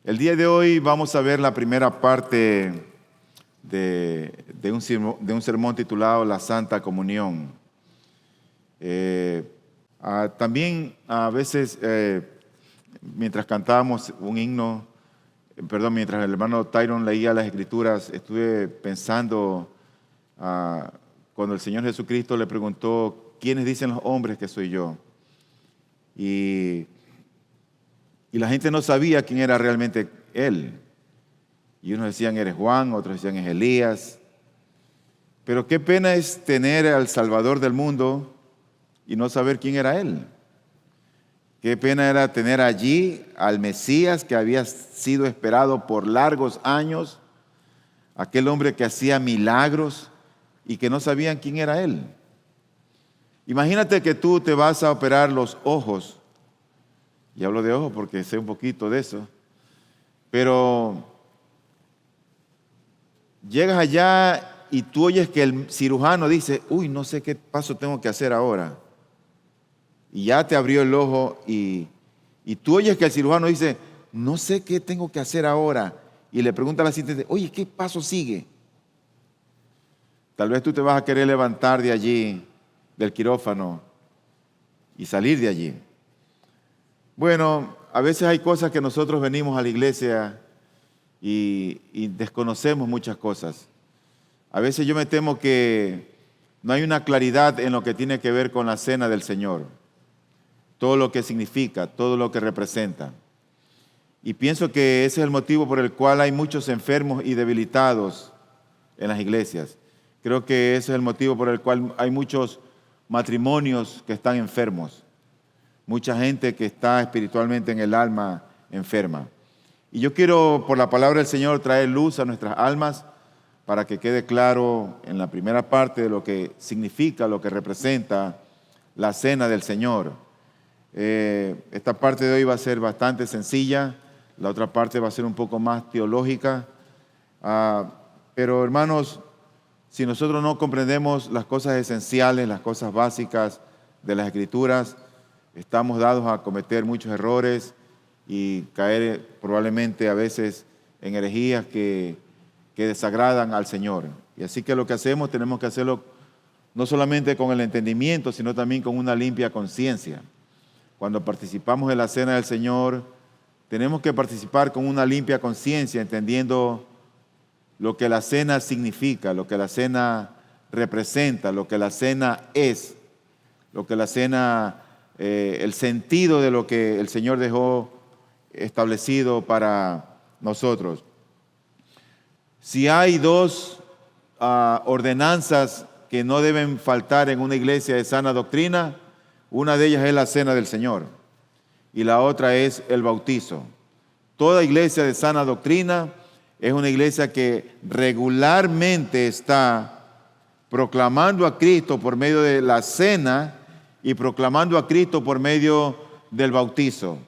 El día de hoy vamos a ver la primera parte de un sermón titulado La Santa Comunión. También a veces, mientras cantábamos un himno, mientras el hermano Tyron leía las Escrituras, estuve pensando cuando el Señor Jesucristo le preguntó, ¿quiénes dicen los hombres que soy yo? Y la gente no sabía quién era realmente Él. Y unos decían, eres Juan, otros decían, es Elías. Pero qué pena es tener al Salvador del mundo y no saber quién era Él. Qué pena era tener allí al Mesías que había sido esperado por largos años, aquel hombre que hacía milagros y que no sabían quién era Él. Imagínate que tú te vas a operar los ojos. Y hablo de ojos porque sé un poquito de eso. Pero llegas allá y tú oyes que el cirujano dice, uy, no sé qué paso tengo que hacer ahora. Y ya te abrió el ojo y tú oyes que el cirujano dice, no sé qué tengo que hacer ahora. Y le pregunta al asistente, oye, ¿qué paso sigue? Tal vez tú te vas a querer levantar de allí, del quirófano, y salir de allí. Bueno, a veces hay cosas que nosotros venimos a la iglesia y desconocemos muchas cosas. A veces yo me temo que no hay una claridad en lo que tiene que ver con la cena del Señor. Todo lo que significa, todo lo que representa. Y pienso que ese es el motivo por el cual hay muchos enfermos y debilitados en las iglesias. Creo que ese es el motivo por el cual hay muchos matrimonios que están enfermos. Mucha gente que está espiritualmente en el alma enferma. Y yo quiero, por la palabra del Señor, traer luz a nuestras almas para que quede claro en la primera parte de lo que significa, lo que representa la cena del Señor. Esta parte de hoy va a ser bastante sencilla, la otra parte va a ser un poco más teológica. Pero hermanos, si nosotros no comprendemos las cosas esenciales, las cosas básicas de las Escrituras, estamos dados a cometer muchos errores y caer probablemente a veces en herejías que desagradan al Señor. Y así que lo que hacemos tenemos que hacerlo no solamente con el entendimiento, sino también con una limpia conciencia. Cuando participamos de la cena del Señor, tenemos que participar con una limpia conciencia, entendiendo lo que la cena significa, lo que la cena representa, lo que la cena es, lo que la cena el sentido de lo que el Señor dejó establecido para nosotros. Si hay dos ordenanzas que no deben faltar en una iglesia de sana doctrina, una de ellas es la cena del Señor y la otra es el bautizo. Toda iglesia de sana doctrina es una iglesia que regularmente está proclamando a Cristo por medio de la cena y proclamando a Cristo por medio del bautizo.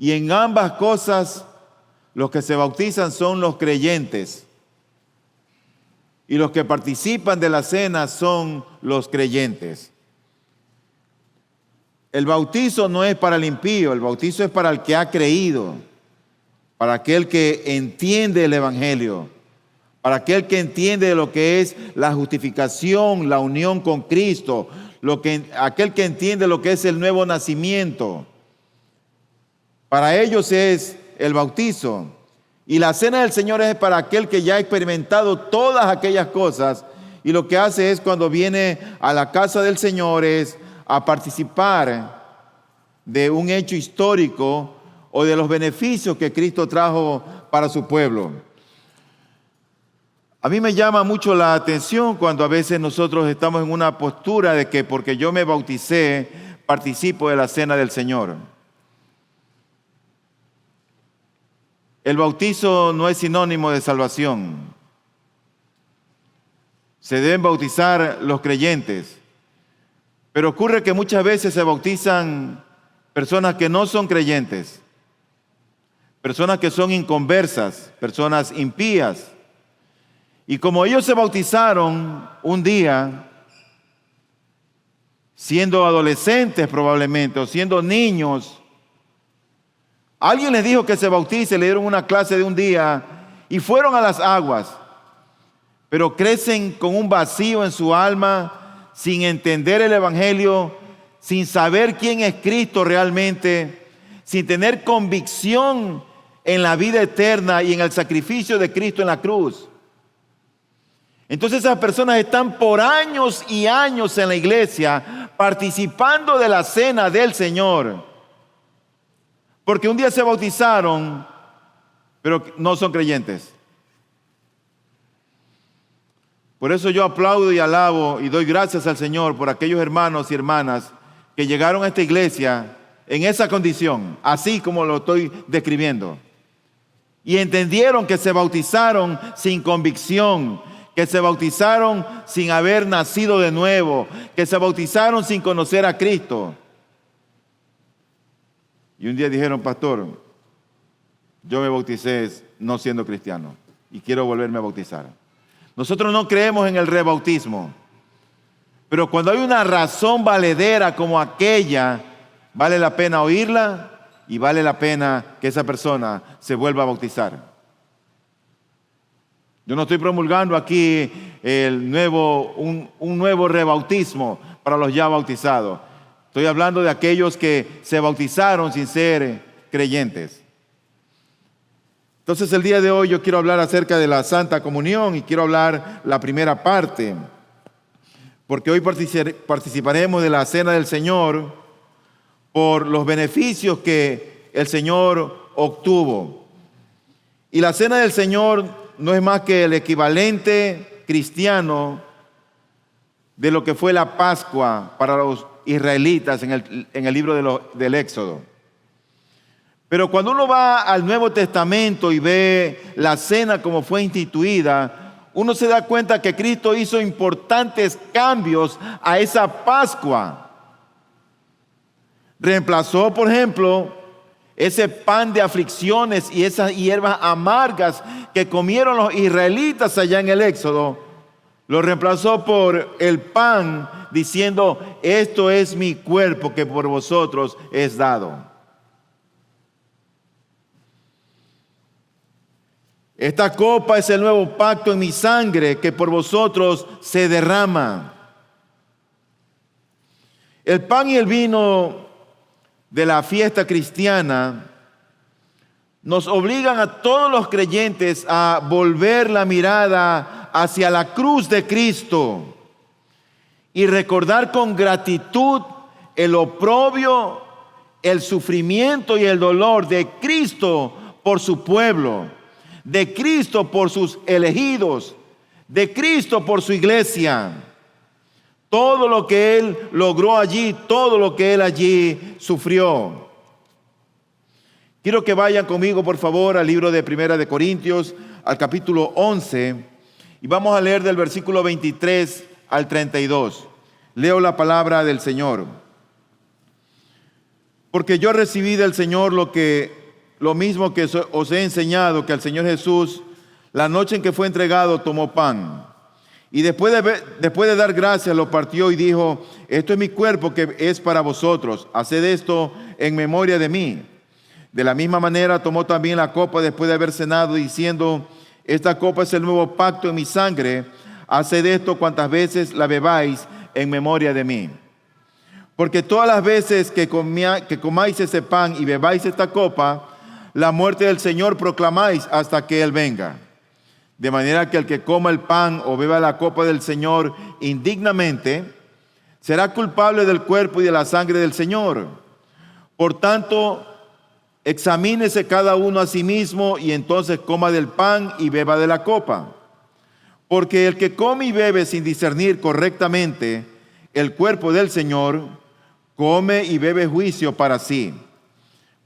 Y en ambas cosas, los que se bautizan son los creyentes. Y los que participan de la cena son los creyentes. El bautizo no es para el impío, el bautizo es para el que ha creído, para aquel que entiende el Evangelio, para aquel que entiende lo que es la justificación, la unión con Cristo, aquel que entiende lo que es el nuevo nacimiento. Para ellos es el bautizo. Y la cena del Señor es para aquel que ya ha experimentado todas aquellas cosas y lo que hace es cuando viene a la casa del Señor es a participar de un hecho histórico o de los beneficios que Cristo trajo para su pueblo. A mí me llama mucho la atención cuando a veces nosotros estamos en una postura de que porque yo me bauticé, participo de la cena del Señor. El bautizo no es sinónimo de salvación. Se deben bautizar los creyentes. Pero ocurre que muchas veces se bautizan personas que no son creyentes, personas que son inconversas, personas impías. Y como ellos se bautizaron un día, siendo adolescentes probablemente, o siendo niños, Alguien les dijo que se bautice, le dieron una clase de un día y fueron a las aguas, pero crecen con un vacío en su alma, sin entender el Evangelio, sin saber quién es Cristo realmente, sin tener convicción en la vida eterna y en el sacrificio de Cristo en la cruz. Entonces esas personas están por años y años en la iglesia participando de la cena del Señor, porque un día se bautizaron, pero no son creyentes. Por eso yo aplaudo y alabo y doy gracias al Señor por aquellos hermanos y hermanas que llegaron a esta iglesia en esa condición, así como lo estoy describiendo. Y entendieron que se bautizaron sin convicción, que se bautizaron sin haber nacido de nuevo, que se bautizaron sin conocer a Cristo. Y un día dijeron: pastor, yo me bauticé no siendo cristiano y quiero volverme a bautizar. Nosotros no creemos en el rebautismo, pero cuando hay una razón valedera como aquella, vale la pena oírla y vale la pena que esa persona se vuelva a bautizar. Yo no estoy promulgando aquí un nuevo rebautismo para los ya bautizados. Estoy hablando de aquellos que se bautizaron sin ser creyentes. Entonces el día de hoy yo quiero hablar acerca de la Santa Comunión y quiero hablar la primera parte, porque hoy participaremos de la Cena del Señor por los beneficios que el Señor obtuvo. Y la Cena del Señor no es más que el equivalente cristiano de lo que fue la Pascua para los israelitas en el libro del Éxodo. Pero cuando uno va al Nuevo Testamento y ve la cena como fue instituida, uno se da cuenta que Cristo hizo importantes cambios a esa Pascua. Reemplazó, por ejemplo, ese pan de aflicciones y esas hierbas amargas que comieron los israelitas allá en el Éxodo. Lo reemplazó por el pan, diciendo: esto es mi cuerpo que por vosotros es dado. Esta copa es el nuevo pacto en mi sangre que por vosotros se derrama. El pan y el vino de la fiesta cristiana nos obligan a todos los creyentes a volver la mirada hacia la cruz de Cristo y recordar con gratitud el oprobio, el sufrimiento y el dolor de Cristo por su pueblo, de Cristo por sus elegidos, de Cristo por su iglesia. Todo lo que Él logró allí, todo lo que Él allí sufrió. Quiero que vayan conmigo, por favor, al libro de Primera de Corintios, al capítulo 11, y vamos a leer del versículo 23 al 32. Leo la palabra del Señor. Porque yo recibí del Señor lo mismo que os he enseñado, que al Señor Jesús, la noche en que fue entregado, tomó pan. Y después de dar gracias, lo partió y dijo: esto es mi cuerpo que es para vosotros. Haced esto en memoria de mí. De la misma manera tomó también la copa después de haber cenado, diciendo: esta copa es el nuevo pacto en mi sangre. Haced esto cuantas veces la bebáis en memoria de mí. Porque todas las veces que comáis ese pan y bebáis esta copa, la muerte del Señor proclamáis hasta que Él venga. De manera que el que coma el pan o beba la copa del Señor indignamente, será culpable del cuerpo y de la sangre del Señor. Por tanto, examínese cada uno a sí mismo y entonces coma del pan y beba de la copa. Porque el que come y bebe sin discernir correctamente el cuerpo del Señor, come y bebe juicio para sí.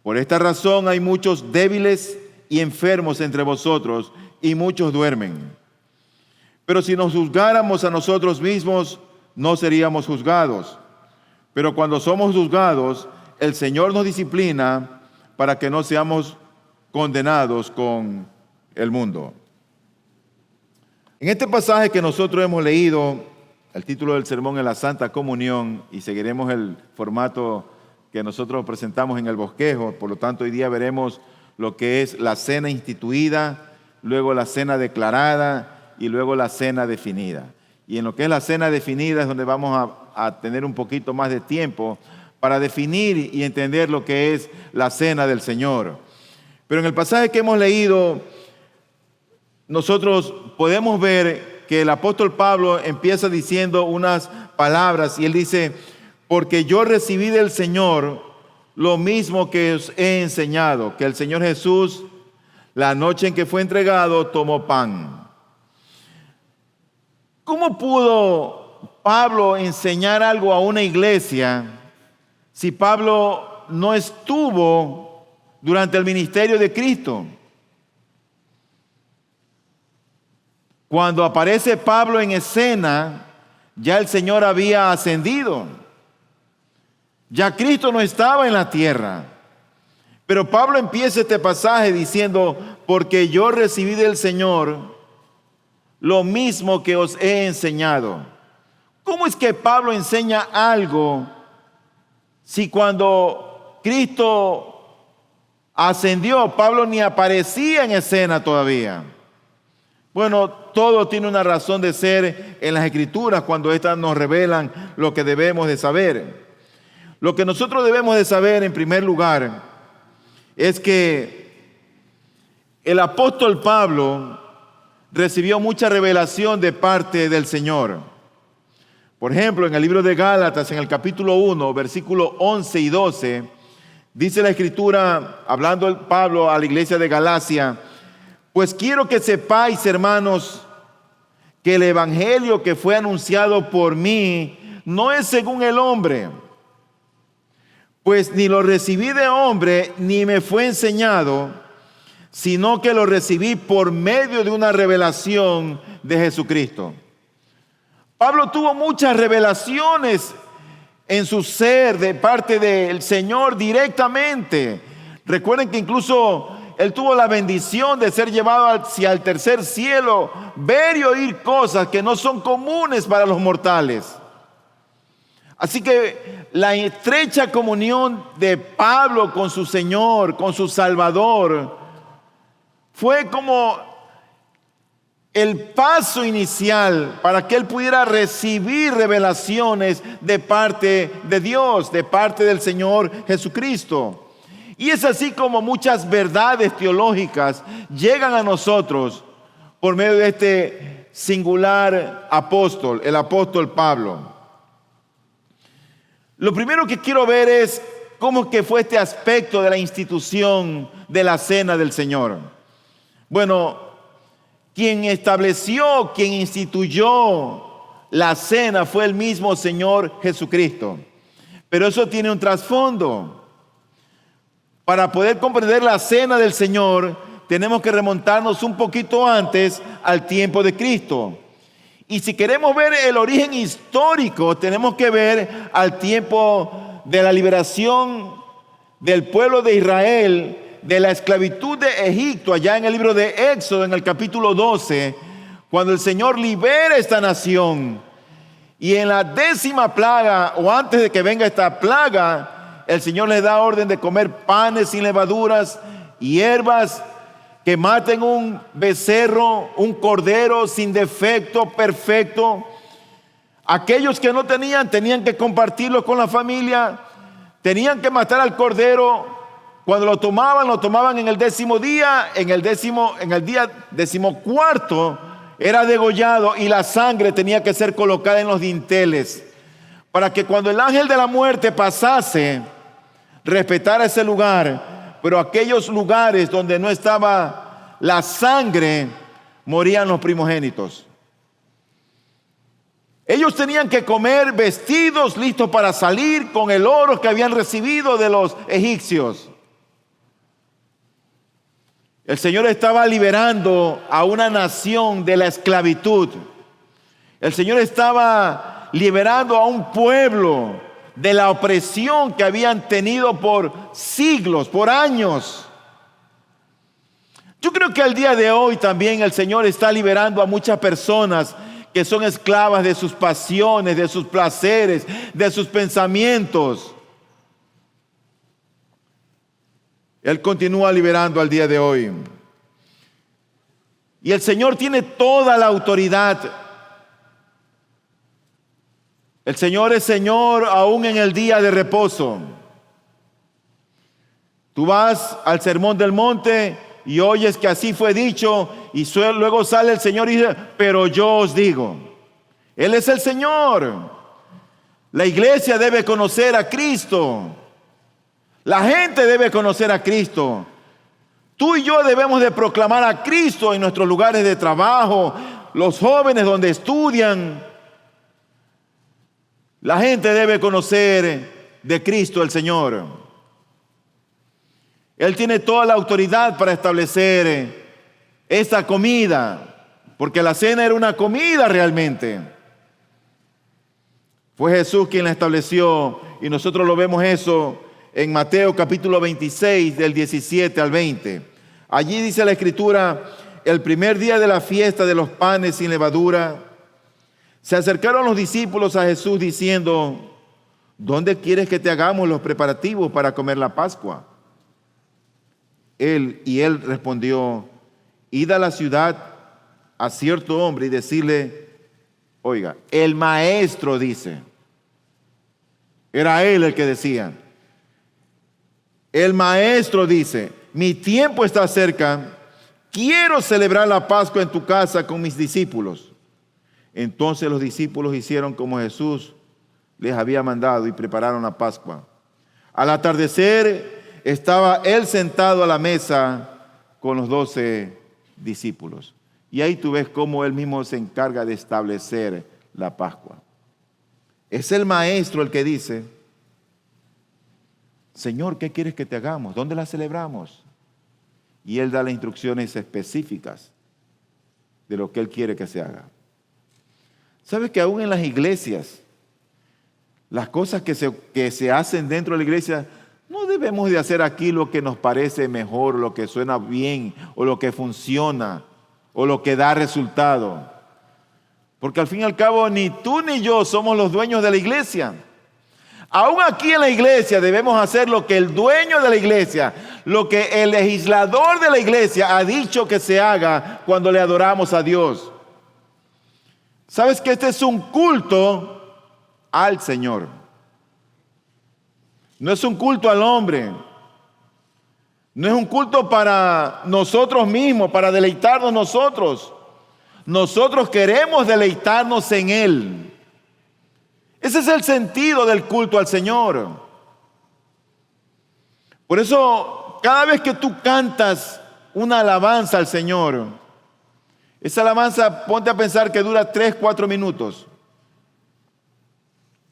Por esta razón hay muchos débiles y enfermos entre vosotros, y muchos duermen. Pero si nos juzgáramos a nosotros mismos, no seríamos juzgados. Pero cuando somos juzgados, el Señor nos disciplina para que no seamos condenados con el mundo. En este pasaje que nosotros hemos leído, el título del sermón es la Santa Comunión, y seguiremos el formato que nosotros presentamos en el bosquejo. Por lo tanto, hoy día veremos lo que es la cena instituida, luego la cena declarada y luego la cena definida. Y en lo que es la cena definida es donde vamos a tener un poquito más de tiempo para definir y entender lo que es la cena del Señor. Pero en el pasaje que hemos leído, nosotros podemos ver que el apóstol Pablo empieza diciendo unas palabras y él dice: porque yo recibí del Señor lo mismo que os he enseñado, que el Señor Jesús, la noche en que fue entregado, tomó pan. ¿Cómo pudo Pablo enseñar algo a una iglesia si Pablo no estuvo durante el ministerio de Cristo? Cuando aparece Pablo en escena, ya el Señor había ascendido. Ya Cristo no estaba en la tierra. Pero Pablo empieza este pasaje diciendo: porque yo recibí del Señor lo mismo que os he enseñado. ¿Cómo es que Pablo enseña algo si cuando Cristo ascendió, Pablo ni aparecía en escena todavía? Bueno, todo tiene una razón de ser en las Escrituras cuando éstas nos revelan lo que debemos de saber. Lo que nosotros debemos de saber en primer lugar es que el apóstol Pablo recibió mucha revelación de parte del Señor. Por ejemplo, en el libro de Gálatas, en el capítulo 1, versículos 11 y 12, dice la Escritura, hablando Pablo a la iglesia de Galacia: pues quiero que sepáis, hermanos, que el evangelio que fue anunciado por mí no es según el hombre, pues ni lo recibí de hombre, ni me fue enseñado, sino que lo recibí por medio de una revelación de Jesucristo. Pablo tuvo muchas revelaciones en su ser de parte del Señor directamente. Recuerden que incluso él tuvo la bendición de ser llevado hacia el tercer cielo, ver y oír cosas que no son comunes para los mortales. Así que la estrecha comunión de Pablo con su Señor, con su Salvador, fue como el paso inicial para que él pudiera recibir revelaciones de parte de Dios, de parte del Señor Jesucristo. Y es así como muchas verdades teológicas llegan a nosotros por medio de este singular apóstol, el apóstol Pablo. Lo primero que quiero ver es cómo que fue este aspecto de la institución de la cena del Señor. Bueno, quien estableció, quien instituyó la cena fue el mismo Señor Jesucristo. Pero eso tiene un trasfondo. Para poder comprender la cena del Señor, tenemos que remontarnos un poquito antes al tiempo de Cristo. Y si queremos ver el origen histórico, tenemos que ver al tiempo de la liberación del pueblo de Israel de la esclavitud de Egipto, allá en el libro de Éxodo, en el capítulo 12, cuando el Señor libera esta nación. Y en la 10ª plaga, o antes de que venga esta plaga, el Señor les da orden de comer panes sin levaduras, hierbas, que maten un becerro, un cordero sin defecto, perfecto. Aquellos que no tenían que compartirlo con la familia, tenían que matar al cordero. Cuando lo tomaban en el 10º día, en el día 14º era degollado y la sangre tenía que ser colocada en los dinteles para que cuando el ángel de la muerte pasase, respetara ese lugar. Pero aquellos lugares donde no estaba la sangre, morían los primogénitos. Ellos tenían que comer vestidos listos para salir con el oro que habían recibido de los egipcios. El Señor estaba liberando a una nación de la esclavitud. El Señor estaba liberando a un pueblo de la opresión que habían tenido por siglos, por años. Yo creo que al día de hoy también el Señor está liberando a muchas personas que son esclavas de sus pasiones, de sus placeres, de sus pensamientos. Él continúa liberando al día de hoy. Y el Señor tiene toda la autoridad. El Señor es Señor aún en el día de reposo. Tú vas al Sermón del Monte y oyes que así fue dicho, y luego sale el Señor y dice, pero yo os digo. Él es el Señor. La iglesia debe conocer a Cristo. La gente debe conocer a Cristo. Tú y yo debemos de proclamar a Cristo en nuestros lugares de trabajo, los jóvenes donde estudian. La gente debe conocer de Cristo el Señor. Él tiene toda la autoridad para establecer esta comida, porque la cena era una comida realmente. Fue Jesús quien la estableció y nosotros lo vemos eso en Mateo capítulo 26 del 17 al 20. Allí dice la Escritura, el primer día de la fiesta de los panes sin levadura, se acercaron los discípulos a Jesús diciendo, ¿dónde quieres que te hagamos los preparativos para comer la Pascua? Él respondió, id a la ciudad a cierto hombre y decirle, oiga, el maestro dice, era él el que decía, el maestro dice, mi tiempo está cerca, quiero celebrar la Pascua en tu casa con mis discípulos. Entonces los discípulos hicieron como Jesús les había mandado y prepararon la Pascua. Al atardecer estaba él sentado a la mesa con los 12 discípulos. Y ahí tú ves cómo él mismo se encarga de establecer la Pascua. Es el maestro el que dice, Señor, ¿qué quieres que te hagamos? ¿Dónde la celebramos? Y él da las instrucciones específicas de lo que él quiere que se haga. ¿Sabes que aún en las iglesias, las cosas que se hacen dentro de la iglesia, no debemos de hacer aquí lo que nos parece mejor, lo que suena bien, o lo que funciona, o lo que da resultado? Porque al fin y al cabo, ni tú ni yo somos los dueños de la iglesia. Aún aquí en la iglesia debemos hacer lo que el dueño de la iglesia, lo que el legislador de la iglesia ha dicho que se haga cuando le adoramos a Dios. ¿Sabes que este es un culto al Señor? No es un culto al hombre. No es un culto para nosotros mismos, para deleitarnos nosotros. Nosotros queremos deleitarnos en Él. Ese es el sentido del culto al Señor. Por eso, cada vez que tú cantas una alabanza al Señor, esa alabanza, ponte a pensar que dura 3-4 minutos.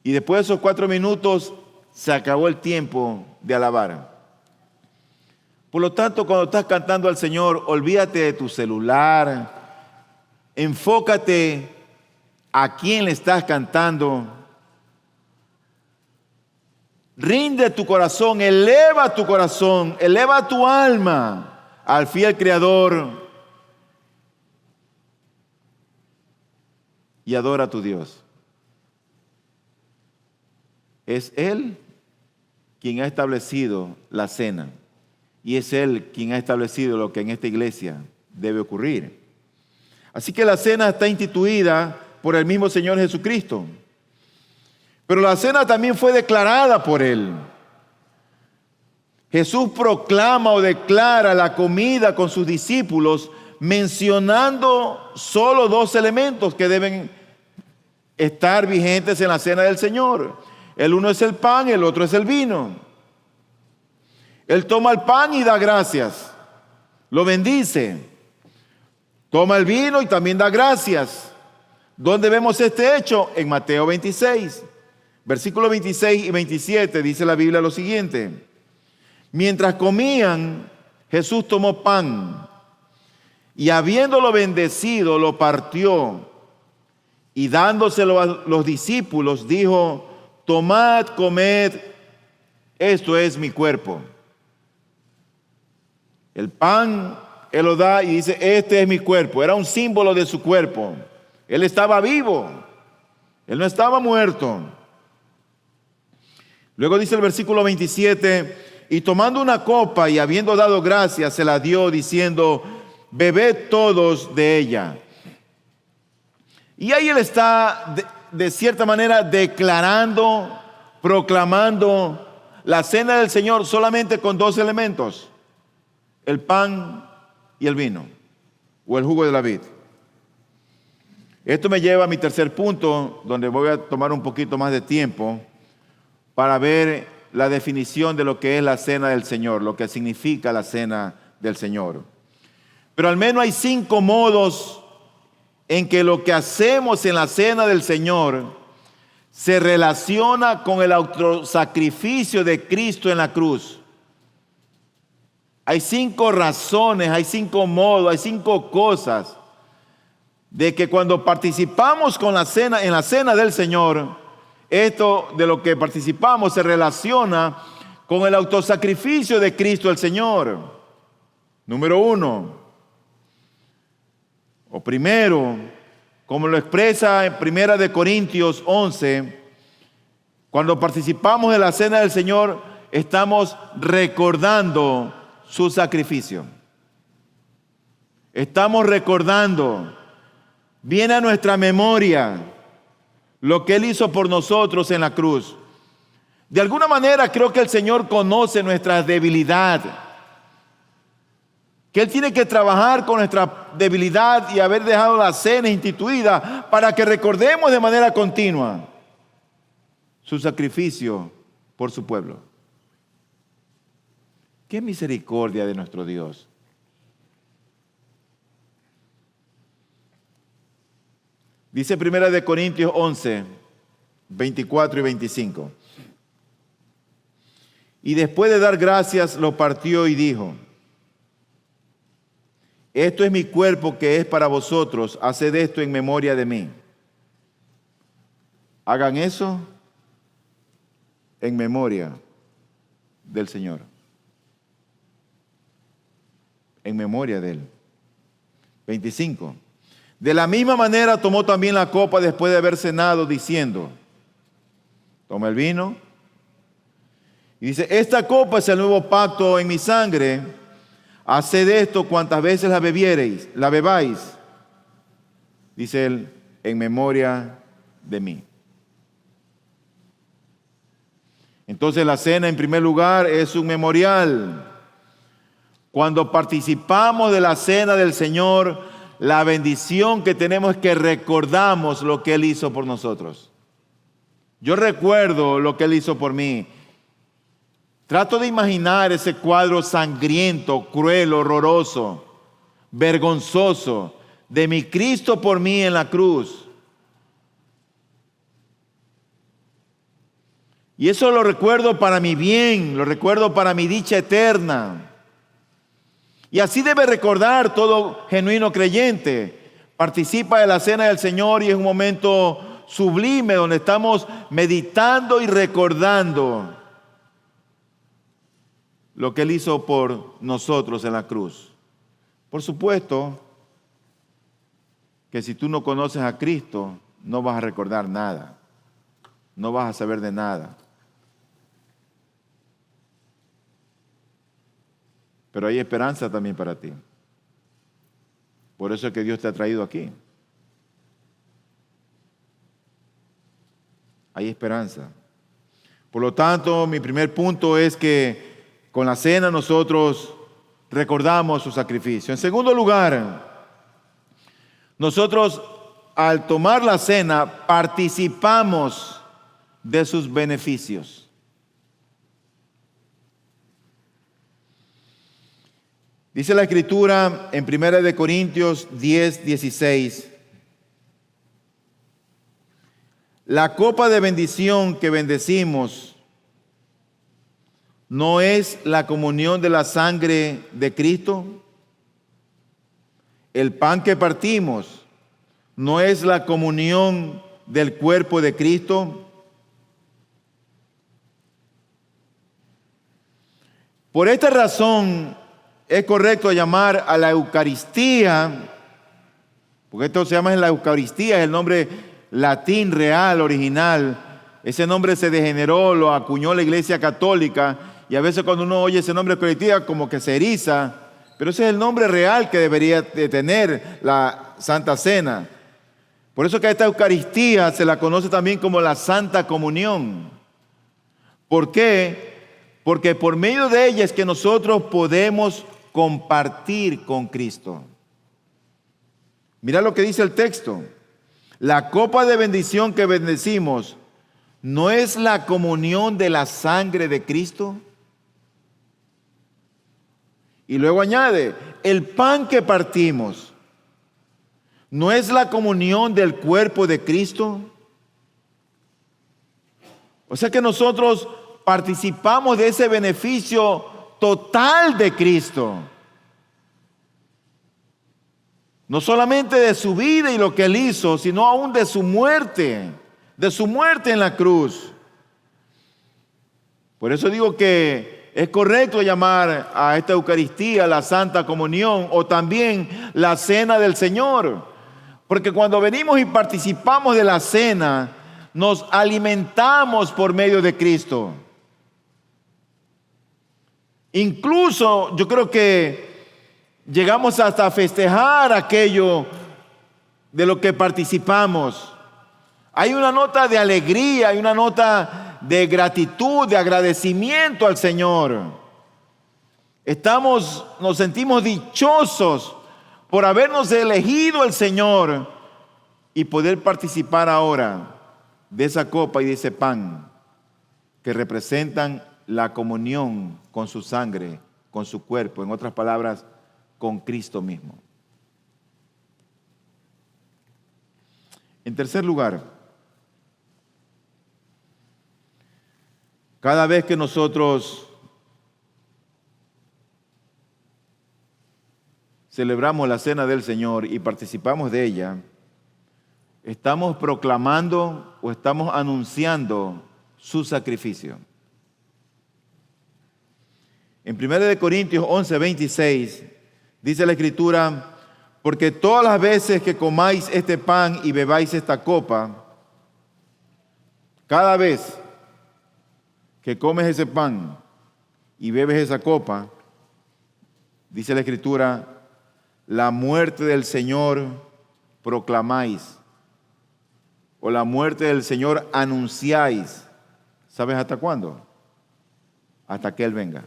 Y después de esos 4 minutos, se acabó el tiempo de alabar. Por lo tanto, cuando estás cantando al Señor, olvídate de tu celular, enfócate a quién le estás cantando. Rinde tu corazón, eleva tu alma al fiel Creador y adora a tu Dios. Es Él quien ha establecido la cena y es Él quien ha establecido lo que en esta iglesia debe ocurrir. Así que la cena está instituida por el mismo Señor Jesucristo. Pero la cena también fue declarada por Él. Jesús proclama o declara la comida con sus discípulos mencionando solo 2 elementos que deben estar vigentes en la cena del Señor. El uno es el pan, el otro es el vino. Él toma el pan y da gracias, lo bendice. Toma el vino y también da gracias. ¿Dónde vemos este hecho? En Mateo 26. Versículos 26 y 27 dice la Biblia lo siguiente. Mientras comían, Jesús tomó pan y habiéndolo bendecido, lo partió y dándoselo a los discípulos, dijo, tomad, comed, esto es mi cuerpo. El pan, Él lo da y dice, este es mi cuerpo. Era un símbolo de su cuerpo. Él estaba vivo, Él no estaba muerto. Luego dice el versículo 27, y tomando una copa y habiendo dado gracias, se la dio diciendo, bebed todos de ella. Y ahí él está de cierta manera declarando, proclamando la cena del Señor solamente con dos elementos: el pan y el vino, o el jugo de la vid. Esto me lleva a mi tercer punto, donde voy a tomar un poquito más de tiempo para ver la definición de lo que es la cena del Señor, lo que significa la cena del Señor. Pero al menos hay 5 modos en que lo que hacemos en la cena del Señor se relaciona con el autosacrificio de Cristo en la cruz. Hay 5 razones, hay 5 modos, hay 5 cosas de que cuando participamos con la cena, en la cena del Señor, esto de lo que participamos se relaciona con el autosacrificio de Cristo el Señor. Número 1, o primero, como lo expresa en 1 Corintios 11, cuando participamos de la cena del Señor, estamos recordando su sacrificio. Estamos recordando, viene a nuestra memoria lo que Él hizo por nosotros en la cruz. De alguna manera creo que el Señor conoce nuestra debilidad, que Él tiene que trabajar con nuestra debilidad y haber dejado la cena instituida para que recordemos de manera continua su sacrificio por su pueblo. ¡Qué misericordia de nuestro Dios! Dice 1 Corintios 11, 24 y 25. Y después de dar gracias, lo partió y dijo, esto es mi cuerpo que es para vosotros, haced esto en memoria de mí. Hagan eso en memoria del Señor. En memoria de Él. 25. De la misma manera tomó también la copa después de haber cenado, diciendo, toma el vino. Y dice, esta copa es el nuevo pacto en mi sangre. Haced esto cuantas veces la bebáis, dice él, en memoria de mí. Entonces la cena en primer lugar es un memorial. Cuando participamos de la cena del Señor, la bendición que tenemos es que recordamos lo que Él hizo por nosotros. Yo recuerdo lo que Él hizo por mí. Trato de imaginar ese cuadro sangriento, cruel, horroroso, vergonzoso de mi Cristo por mí en la cruz. Y eso lo recuerdo para mi bien, lo recuerdo para mi dicha eterna. Y así debe recordar todo genuino creyente. Participa de la cena del Señor y es un momento sublime donde estamos meditando y recordando lo que Él hizo por nosotros en la cruz. Por supuesto que si tú no conoces a Cristo, no vas a recordar nada. No vas a saber de nada. Pero hay esperanza también para ti. Por eso es que Dios te ha traído aquí. Hay esperanza. Por lo tanto, mi primer punto es que con la cena nosotros recordamos su sacrificio. En segundo lugar, nosotros al tomar la cena participamos de sus beneficios. Dice la Escritura en 1 Corintios 10, 16. La copa de bendición que bendecimos ¿no es la comunión de la sangre de Cristo? El pan que partimos ¿no es la comunión del cuerpo de Cristo? Por esta razón es correcto llamar a la Eucaristía, porque esto se llama la Eucaristía, es el nombre latín real, original. Ese nombre se degeneró, lo acuñó la Iglesia Católica y a veces cuando uno oye ese nombre Eucaristía como que se eriza, pero ese es el nombre real que debería de tener la Santa Cena. Por eso que a esta Eucaristía se la conoce también como la Santa Comunión. ¿Por qué? Porque por medio de ella es que nosotros podemos compartir con Cristo. Mira lo que dice el texto. La copa de bendición que bendecimos, ¿no es la comunión de la sangre de Cristo? Y luego añade, el pan que partimos, ¿no es la comunión del cuerpo de Cristo? O sea que nosotros participamos de ese beneficio total de Cristo. No solamente de su vida y lo que Él hizo, sino aún de su muerte en la cruz. Por eso digo que es correcto llamar a esta Eucaristía la Santa Comunión o también la Cena del Señor. Porque cuando venimos y participamos de la cena, nos alimentamos por medio de Cristo. Incluso yo creo que llegamos hasta a festejar aquello de lo que participamos. Hay una nota de alegría, hay una nota de gratitud, de agradecimiento al Señor. Nos sentimos dichosos por habernos elegido el Señor y poder participar ahora de esa copa y de ese pan que representan la comunión con su sangre, con su cuerpo, en otras palabras, con Cristo mismo. En tercer lugar, cada vez que nosotros celebramos la cena del Señor y participamos de ella, estamos proclamando o estamos anunciando su sacrificio. En 1 Corintios 11:26 dice la Escritura, porque todas las veces que comáis este pan y bebáis esta copa, cada vez que comes ese pan y bebes esa copa, dice la Escritura, la muerte del Señor proclamáis, o la muerte del Señor anunciáis. ¿Sabes hasta cuándo? Hasta que Él venga.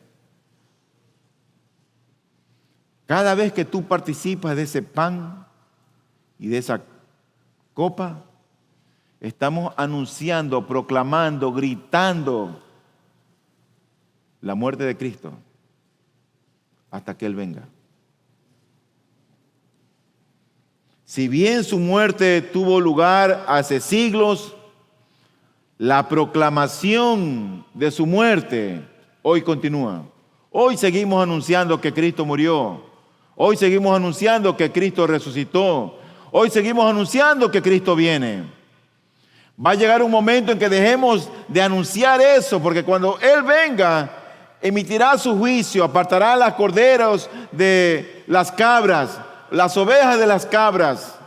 Cada vez que tú participas de ese pan y de esa copa, estamos anunciando, proclamando, gritando la muerte de Cristo hasta que Él venga. Si bien su muerte tuvo lugar hace siglos, la proclamación de su muerte hoy continúa. Hoy seguimos anunciando que Cristo murió. Hoy seguimos anunciando que Cristo resucitó. Hoy seguimos anunciando que Cristo viene. Va a llegar un momento en que dejemos de anunciar eso, porque cuando Él venga, emitirá su juicio, apartará las corderos de las cabras, las ovejas de las cabras.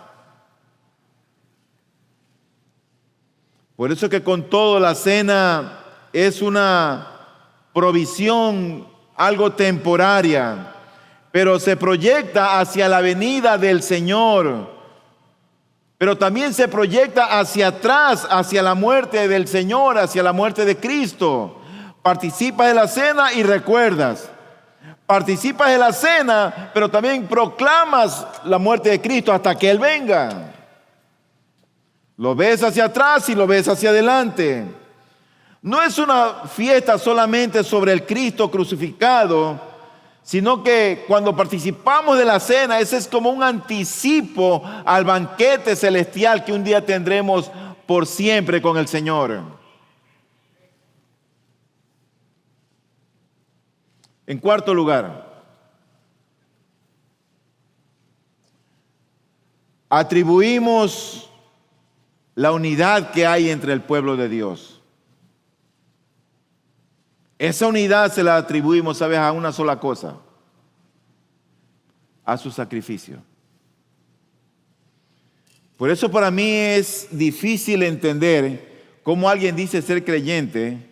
Por eso que con todo la cena es una provisión, algo temporaria, pero se proyecta hacia la venida del Señor. Pero también se proyecta hacia atrás, hacia la muerte del Señor, hacia la muerte de Cristo. Participas de la cena y recuerdas. Participas de la cena, pero también proclamas la muerte de Cristo hasta que Él venga. Lo ves hacia atrás y lo ves hacia adelante. No es una fiesta solamente sobre el Cristo crucificado, sino que cuando participamos de la cena, ese es como un anticipo al banquete celestial que un día tendremos por siempre con el Señor. En cuarto lugar, atribuimos la unidad que hay entre el pueblo de Dios. Esa unidad se la atribuimos, ¿sabes?, a una sola cosa: a su sacrificio. Por eso para mí es difícil entender cómo alguien dice ser creyente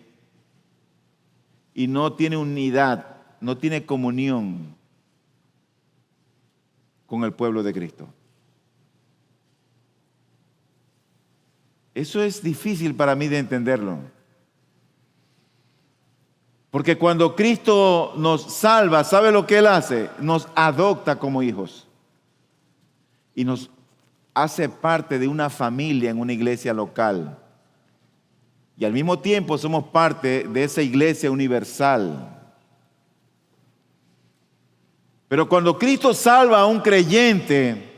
y no tiene unidad, no tiene comunión con el pueblo de Cristo. Eso es difícil para mí de entenderlo. Porque cuando Cristo nos salva, ¿sabe lo que Él hace? Nos adopta como hijos. Y nos hace parte de una familia en una iglesia local. Y al mismo tiempo somos parte de esa iglesia universal. Pero cuando Cristo salva a un creyente,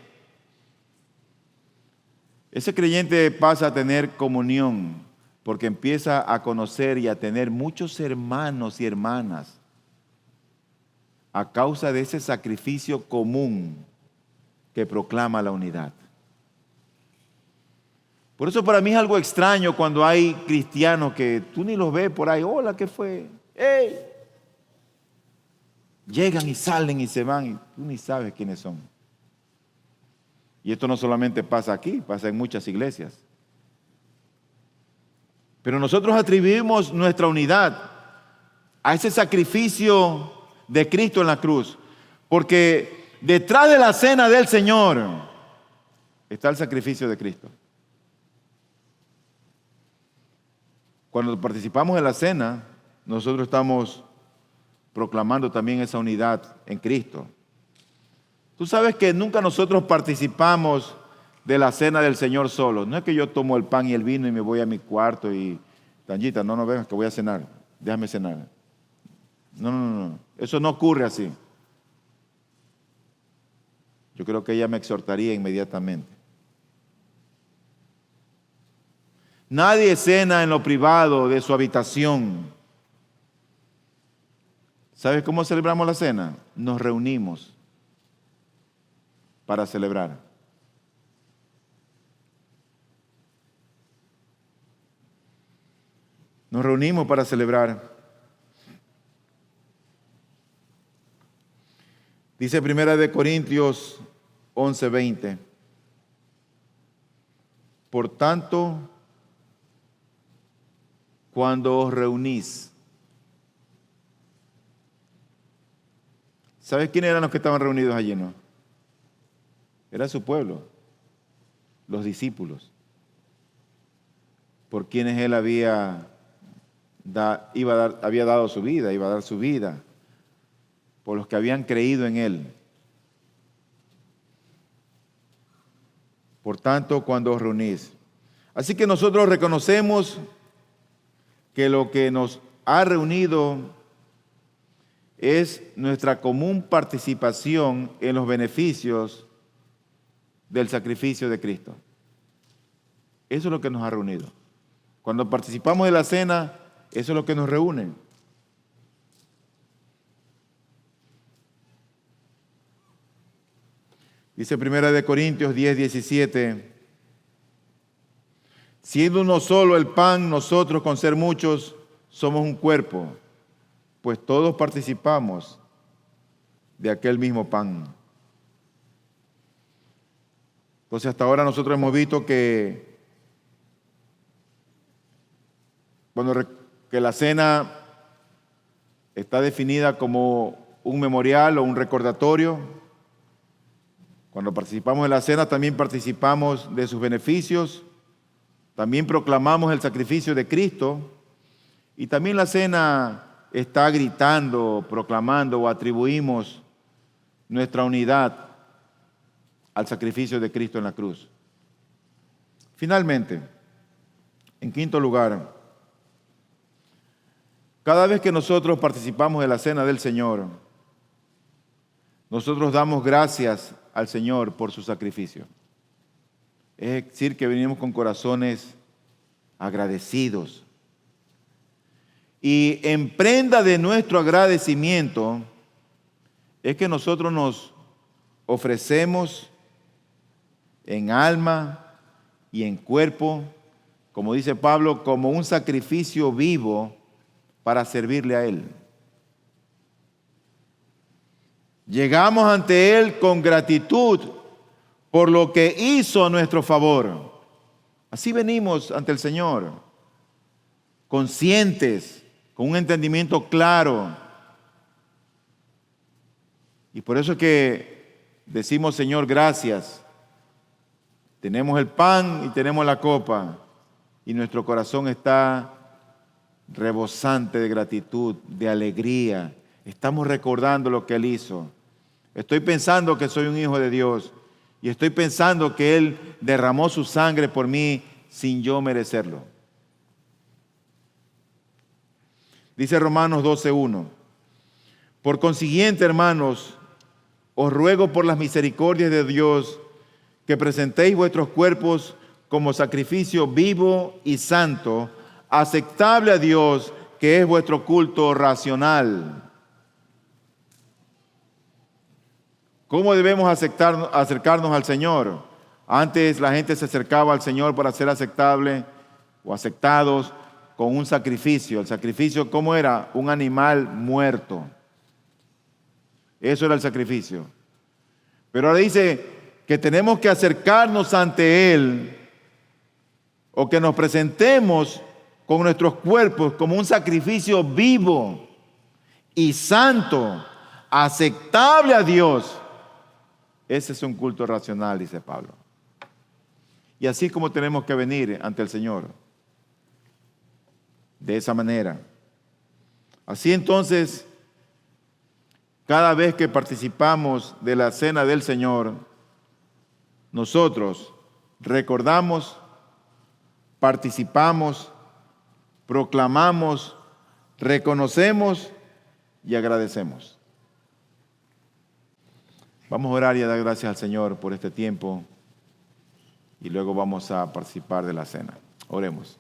ese creyente pasa a tener comunión, porque empieza a conocer y a tener muchos hermanos y hermanas a causa de ese sacrificio común que proclama la unidad. Por eso para mí es algo extraño cuando hay cristianos que tú ni los ves por ahí. Hola, ¿qué fue? ¡Ey! Llegan y salen y se van y tú ni sabes quiénes son. Y esto no solamente pasa aquí, pasa en muchas iglesias. Pero nosotros atribuimos nuestra unidad a ese sacrificio de Cristo en la cruz. Porque detrás de la cena del Señor está el sacrificio de Cristo. Cuando participamos en la cena, nosotros estamos proclamando también esa unidad en Cristo. Tú sabes que nunca nosotros participamos de la cena del Señor solo. No es que yo tomo el pan y el vino y me voy a mi cuarto y, Tangita, no vengas que voy a cenar. Déjame cenar. No. Eso no ocurre así. Yo creo que ella me exhortaría inmediatamente. Nadie cena en lo privado de su habitación. ¿Sabes cómo celebramos la cena? Nos reunimos para celebrar. Nos reunimos para celebrar. Dice 1 Corintios 11:20. Por tanto, cuando os reunís, ¿sabes quiénes eran los que estaban reunidos allí, no? Era su pueblo, los discípulos, por quienes él había dado su vida, iba a dar su vida, por los que habían creído en él. Por tanto, cuando os reunís. Así que nosotros reconocemos que lo que nos ha reunido es nuestra común participación en los beneficios del sacrificio de Cristo. Eso es lo que nos ha reunido. Cuando participamos de la cena, eso es lo que nos reúne. Dice 1 Corintios 10:17. Siendo uno solo el pan, nosotros con ser muchos somos un cuerpo, pues todos participamos de aquel mismo pan. Entonces hasta ahora nosotros hemos visto que la cena está definida como un memorial o un recordatorio. Cuando participamos de la cena también participamos de sus beneficios. También proclamamos el sacrificio de Cristo y también la cena está gritando, proclamando o atribuimos nuestra unidad al sacrificio de Cristo en la cruz. Finalmente, en quinto lugar, cada vez que nosotros participamos de la cena del Señor, nosotros damos gracias al Señor por su sacrificio. Es decir, que venimos con corazones agradecidos. Y en prenda de nuestro agradecimiento es que nosotros nos ofrecemos en alma y en cuerpo, como dice Pablo, como un sacrificio vivo para servirle a Él. Llegamos ante Él con gratitud por lo que hizo a nuestro favor. Así venimos ante el Señor, conscientes, con un entendimiento claro. Y por eso es que decimos, Señor, gracias. Tenemos el pan y tenemos la copa, y nuestro corazón está rebosante de gratitud, de alegría. Estamos recordando lo que Él hizo. Estoy pensando que soy un hijo de Dios, y estoy pensando que Él derramó su sangre por mí sin yo merecerlo. Dice Romanos 12:1. Por consiguiente, hermanos, os ruego por las misericordias de Dios que presentéis vuestros cuerpos como sacrificio vivo y santo, aceptable a Dios, que es vuestro culto racional. ¿Cómo debemos acercarnos al Señor? Antes la gente se acercaba al Señor para ser aceptable o aceptados con un sacrificio. El sacrificio, ¿cómo era? Un animal muerto. Eso era el sacrificio. Pero ahora dice que tenemos que acercarnos ante Él, o que nos presentemos con nuestros cuerpos como un sacrificio vivo y santo, aceptable a Dios. Ese es un culto racional, dice Pablo. Y así es como tenemos que venir ante el Señor. De esa manera. Así entonces, cada vez que participamos de la cena del Señor, nosotros recordamos, participamos, proclamamos, reconocemos y agradecemos. Vamos a orar y a dar gracias al Señor por este tiempo, y luego vamos a participar de la cena. Oremos.